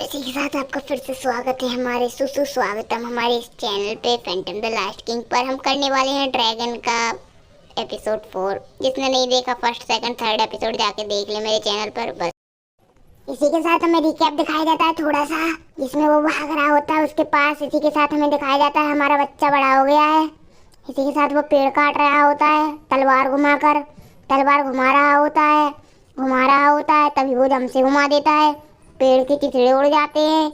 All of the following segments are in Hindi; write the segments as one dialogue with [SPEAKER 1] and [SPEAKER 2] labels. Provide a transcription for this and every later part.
[SPEAKER 1] इसी के साथ आपका फिर से स्वागत है हमारे सुस्वागतम हमारे इस चैनल पे फैंटम द लास्ट किंग पर। हम करने वाले हैं ड्रैगन का एपिसोड 4। जिसने नहीं देखा फर्स्ट सेकंड थर्ड एपिसोड जाके देख ले मेरे चैनल पर। बस इसी के साथ हमें रिकैप दिखाया जाता है थोड़ा सा, जिसमें वो भाग रहा होता है उसके पास। इसी के साथ हमें दिखाया जाता है हमारा बच्चा बड़ा हो गया है। इसी के साथ वो पेड़ काट रहा होता है तलवार घुमाकर, तलवार घुमा रहा होता है तभी वो दम से घुमा देता है। पेड़ के चिथड़े उड़ जाते हैं।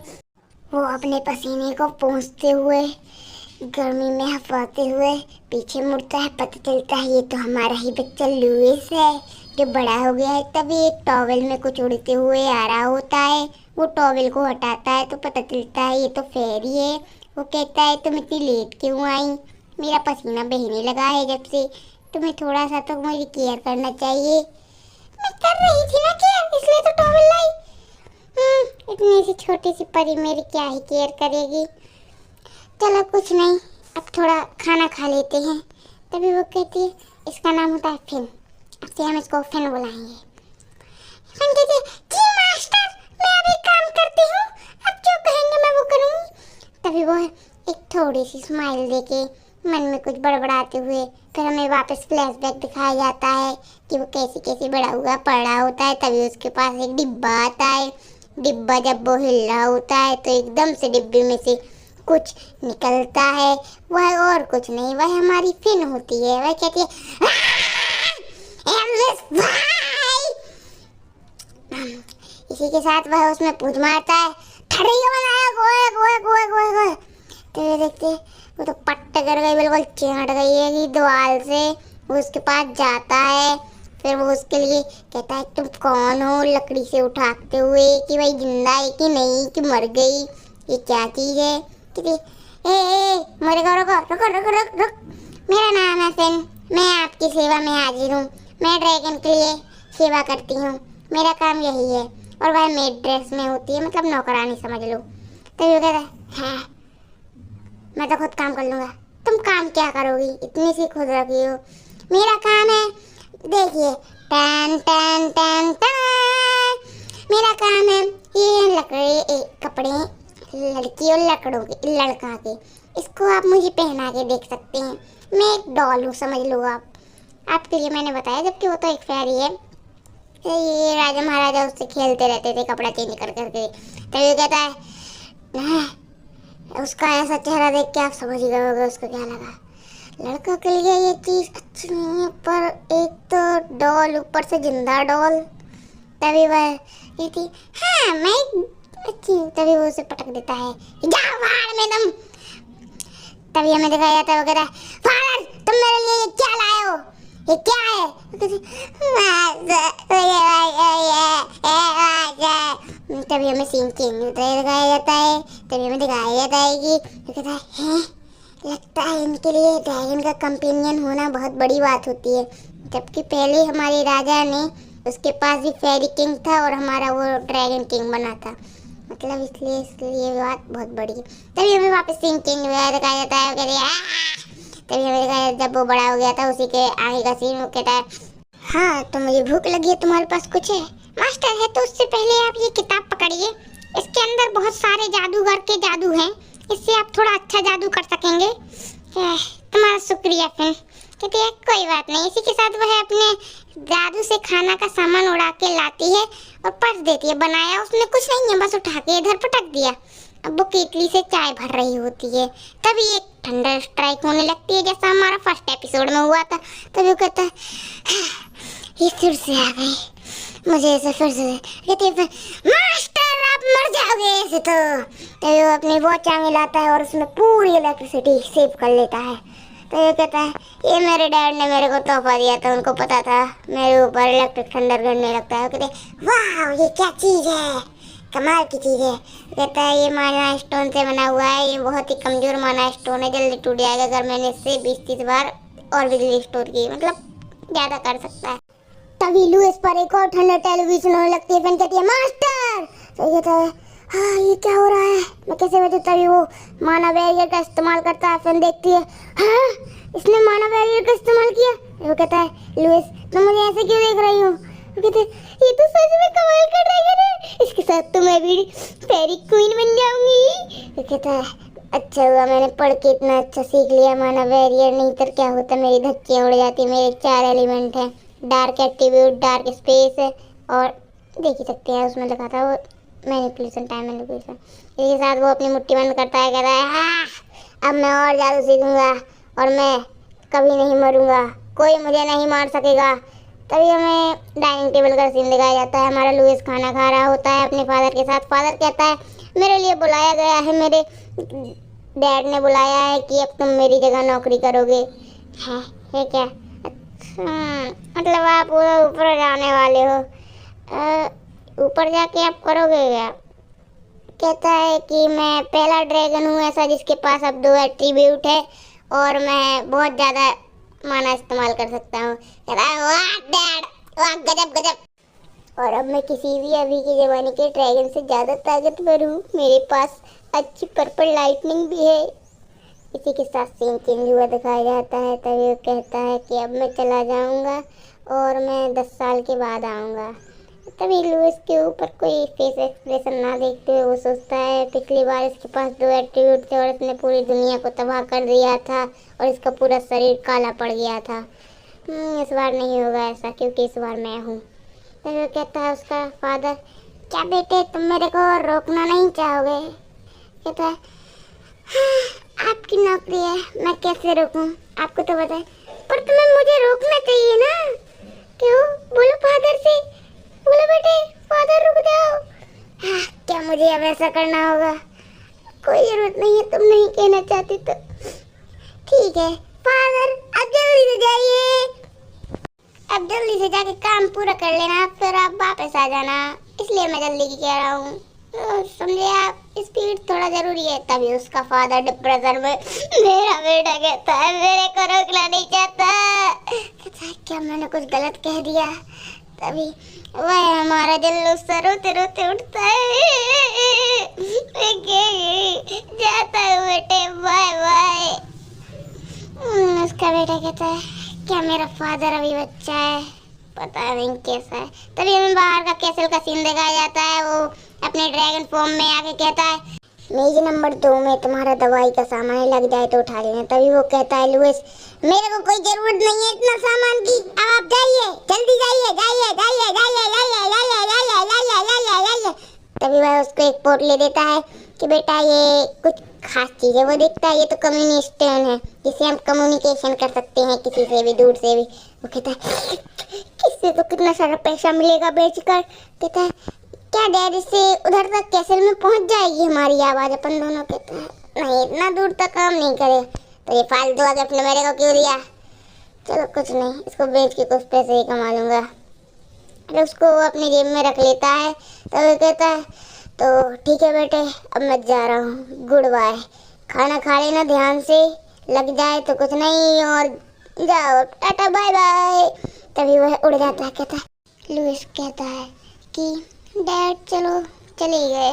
[SPEAKER 1] वो अपने पसीने को पोंछते हुए गर्मी में हफाते हुए पीछे मुड़ता है। पता चलता है ये तो हमारा ही बच्चा लुइस है जो बड़ा हो गया है। तभी एक टॉवेल में कुछ उड़ते हुए आ रहा होता है। वो टॉवेल को हटाता है तो पता चलता है ये तो फेरी है। वो कहता है तुम इतनी लेट क्यों आई? मेरा पसीना बहने लगा है जब से, तुम्हें थोड़ा सा तो मुझे केयर करना चाहिए। मैं कर रही थी ना केयर, इसलिए तो टॉवेल लाई। इतनी सी छोटी सी परी मेरी क्या ही केयर करेगी। चलो कुछ नहीं, अब थोड़ा खाना खा लेते हैं। तभी वो कहती है इसका नाम होता है फिन, अब से हम इसको फिन बुलाएंगे। फिन कहती है जी मास्टर, मैं अभी काम करती हूँ, अब जो कहेंगे मैं वो करूँगी। तभी वो एक थोड़ी सी स्माइल देके मन में कुछ बड़बड़ाते हुए फिर हमें वापस फ्लैशबैक दिखाया जाता है कि वो कैसे कैसे बड़ा हुआ पड़ा होता है। तभी उसके पास एक डिब्बा आता है। डिब्बा जब वो हिल रहा होता है तो एकदम से डिब्बे में से कुछ निकलता है। वह और कुछ नहीं, वह हमारी फिन होती है। वह कहती है इसी के साथ वह उसमें पूछ मारता है खड़ी बनाया गोए गोए गोए गोए गोए। तो ये देखते वो तो पट्ट कर गई, बिल्कुल चिमट गई है कि दीवार से। वो उसके पास जाता है, फिर वो उसके लिए कहता है तुम कौन हो, लकड़ी से उठाते हुए कि भाई जिंदा है कि नहीं कि मर गई, ये क्या चीज़ है। कि मेरे को रुको रुको रुको रुक रुक, मेरा नाम है फिन, मैं आपकी सेवा में हाजिर हूँ। मैं ड्रैगन के लिए सेवा करती हूँ, मेरा काम यही है। और वह मेड ड्रेस में होती है, मतलब नौकरानी समझ लो। तो वो कहता है हाँ मैं तो खुद काम कर लूँगा। तुम काम क्या करोगी, इतनी सी खुद रखी हो। मेरा काम है देखिए टन टन टन टन, मेरा काम है ये लकड़ी कपड़े लड़की और लकड़ों के लड़का के, इसको आप मुझे पहना के देख सकते हैं। मैं एक डॉल हूँ समझ लो आप। आपके लिए मैंने बताया, जबकि वो तो एक फेरी है। ये राजा महाराजा उससे खेलते रहते थे कपड़ा चेंज कर करके। तभी वो कहता है उसका ऐसा चेहरा देख के आप समझ गए होगे उसको क्या लगा। लड़का के लिए ये चीज़ अच्छी नहीं है, पर एक तो डॉल ऊपर से जिंदा डॉल। तभी वह कहती हाँ मैं अच्छी हूँ। तभी वो उसे पटक देता है जाओ बाहर में तुम। तभी हमें दिखाया जाता है वो कहता है फादर तुम मेरे लिए ये क्या लाए हो, ये क्या है? तभी हमें सीन चेंज दिखाया जाता है। तभी हमें दिखाया जाता है कि कहता है लगता है इनके लिए ड्रैगन का कंपेनियन होना बहुत बड़ी बात होती है। जबकि पहले हमारे राजा ने उसके पास भी फेरी किंग था और हमारा वो ड्रैगन किंग बना था, मतलब इसलिए बात बहुत बड़ी है। तभी हमें वापस सीन चेंज दिखाया जाता है। तभी हमें दिखाया जब वो बड़ा हो गया था उसी के आगे का सीन। वो कहता है हाँ तो मुझे भूख लगी है, तुम्हारे पास कुछ है? मास्टर है तो उससे पहले आप ये किताब पकड़िए, इसके अंदर बहुत सारे जादूगर के जादू हैं, इससे आप थोड़ा अच्छा जादू कर सकेंगे। तुम्हारा शुक्रिया फिर। कहती है कोई बात नहीं। इसी के साथ वह अपने जादू से खाना का सामान उड़ा के लाती है और पर्स देती है। बनाया उसने कुछ नहीं है, बस उठा के इधर पटक दिया। अब वो केतली से चाय भर रही होती है। तभी एक थंडर स्ट्राइक होने लगती है जैसा हमारा फर्स्ट एपिसोड में हुआ था। तभी वो कहता है ये फिर से आ गई, मुझे ऐसे फिर से कहती है मास्टर आप मर जाओगे ऐसे तो। तभी वो अपनी वॉच आगे लाता है और उसमें पूरी इलेक्ट्रिसिटी सेव कर लेता है। तो ये कहता है ये मेरे डैड ने मेरे को तोहफा दिया था, उनको पता था मेरे ऊपर इलेक्ट्रिक थंडर गिरने लगता है। कहते वाह ये क्या चीज़ है, कमाल की चीज़ है। कहता है ये माना स्टोन से बना हुआ है, ये बहुत ही कमज़ोर माना स्टोन है, जल्दी टूट जाएगा अगर मैंने इससे 20-30 बार और बिजली स्टोर की, मतलब ज़्यादा कर सकता है। तभी लुइस पर एक और ठंडा टेलीविजन होने लगती है। फिर कहती है मास्टर। तो कहता है हाँ ये क्या हो रहा है, मैं कैसे बचूं? तभी वो माना बैरियर का इस्तेमाल करता है। फिर देखती है हाँ इसने माना बैरियर का इस्तेमाल किया। वो कहता है लुइस तुम मुझे ऐसे क्यों देख रही हो? वो कहता है ये तो सच में कमाल का ड्रैगन है, इसके साथ तो मैं भी फेरी क्वीन बन जाऊंगी। वो कहता है अच्छा हुआ मैंने पढ़ के इतना अच्छा सीख लिया, माना वेरियर, नहीं तो क्या होता मेरी धज्जियां उड़ जाती। मेरे 4 एलिमेंट हैं, डार्क एट्रीब्यूट, डार्क स्पेस है, और देख ही सकते हैं उसमें लिखा था वो मैनिपुलेशन, टाइम मैनिपुलेशन। इसके साथ वो अपनी मुट्ठी बंद करता है, कहता है हाँ अब मैं और जादू सीखूंगा और मैं कभी नहीं मरूंगा, कोई मुझे नहीं मार सकेगा। तभी हमें डाइनिंग टेबल का सीन दिखाया जाता है। हमारा लुइस खाना खा रहा होता है अपने फादर के साथ। फादर कहता है मेरे लिए बुलाया गया है, मेरे डैड ने बुलाया है कि अब तुम मेरी जगह नौकरी करोगे। है क्या? अच्छा मतलब आप ऊपर जाने वाले हो, ऊपर जाके आप करोगे क्या? कहता है कि मैं पहला ड्रैगन हूँ ऐसा जिसके पास अब 2 एट्रीब्यूट है और मैं बहुत ज़्यादा माना इस्तेमाल कर सकता हूँ। कहता है वाह डैड, वाह गजब गजब। और अब मैं किसी भी अभी के ज़माने के ड्रैगन से ज़्यादा ताकतवर हूँ, मेरे पास अच्छी पर्पल लाइटनिंग भी है। इसी के साथ सीन चेंज हुआ दिखाया जाता है। तभी वो कहता है कि अब मैं चला जाऊँगा और मैं 10 साल के बाद आऊँगा। तभी लुइस के ऊपर कोई फेस एक्सप्रेशन ना देखते हुए वो सोचता है पिछली बार इसके पास 2 एट्रीब्यूट थे और इसने पूरी दुनिया को तबाह कर दिया था और इसका पूरा शरीर काला पड़ गया था। इस बार नहीं होगा ऐसा, क्योंकि इस बार मैं हूँ। तभी वो कहता है उसका फादर क्या बेटे तुम मेरे को रोकना नहीं चाहोगे? कहता है हाँ, आपकी नौकरी है, मैं कैसे रोकूं? आपको तो पता है, पर तुम्हें मुझे रोकना चाहिए ना। क्यों? बोलो फादर से, बोलो बेटे फादर रुक जाओ। हाँ, क्या मुझे अब ऐसा करना होगा? कोई जरूरत नहीं है, तुम नहीं कहना चाहती तो ठीक है फादर, अब जल्दी से जाइए, अब जल्दी से जाके काम पूरा कर लेना, फिर आप वापस आ जाना, इसलिए मैं जल्दी की कह रहा हूँ। समझे आप, स्पीड थोड़ा जरूरी है। तभी उसका फादर डिप्रेशन में मेरा बेटा कहता है मेरे को रोकना नहीं चाहता। कहता है क्या मैंने कुछ गलत कह दिया? तभी वह हमारा जुल्लू रोते रोते उठता है, जाता है बेटे, बाय बाय। उसका बेटा कहता है क्या मेरा फादर अभी बच्चा है, पता नहीं कैसा है। तभी हमें बाहर का कैसल का सीन दिखाया जाता है। वो अपने ड्रैगन फॉर्म में आके कहता है मेज नंबर 2 में तुम्हारा दवाई का सामान लग जाए तो उठा लेना। तभी वो कहता है लुइस मेरे को कोई जरूरत नहीं है इतना सामान की, अब आप जाइए, जल्दी जाइए जाइए जाइए जाइए जाइए जाइए जाइए जाइए जाइए जाइए। तभी वह उसको एक पोटली देता है कि बेटा ये कुछ खास चीज़ है। वो देखता है ये तो कम्युनिस्टन है, जिससे हम कम्युनिकेशन कर सकते हैं किसी से भी, दूर से भी। वो कहता है किससे तो कितना सारा पैसा मिलेगा बेचकर। कहता है क्या डैड से उधर तक कैसल में पहुंच जाएगी हमारी आवाज़ अपन दोनों के? नहीं इतना दूर तक काम नहीं करे, तो ये फालतू आगे अपने मेरे को क्यों दिया? चलो कुछ नहीं, इसको बेच के कुछ पैसे ही कमा लूँगा। अरे उसको वो अपनी जेब में रख लेता है। तो वो कहता है तो ठीक है बेटे अब मैं जा रहा हूँ, गुड बाय, खाना खा लेना ध्यान से, लग जाए तो कुछ नहीं, और जाओ टाटा बाय बाय। तभी वह उड़ जाता है। कहता है लुइस कहता है कि डैड चलो चले गए,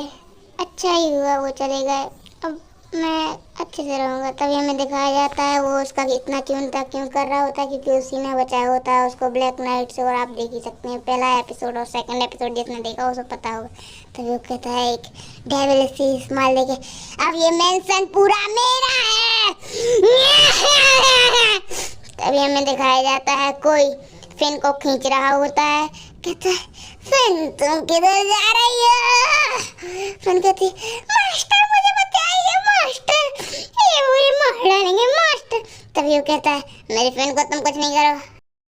[SPEAKER 1] अच्छा ही हुआ वो चले गए, अब मैं अच्छे से रहूँगा। तभी हमें दिखाया जाता है वो उसका इतना चिंता क्यों कर रहा होता है, क्योंकि उसी ने बचाया होता है उसको ब्लैक नाइट से। और आप देख ही सकते हैं पहला एपिसोड और सेकंड एपिसोड जिसने देखा उसको पता होगा। तभी वो कहता है एक डेविल सी स्माइल देके अब ये मेंशन पूरा मेरा है। तभी हमें दिखाया जाता है कोई फिन को खींच रहा होता है। कहता है फिन तुम किधर जा रही हो? फिन कहती मास्टर मुझे बताइए मास्टर, ये मुझे मार डालेंगे मास्टर। तभी वो कहता है मेरी फिन को तुम कुछ नहीं करो,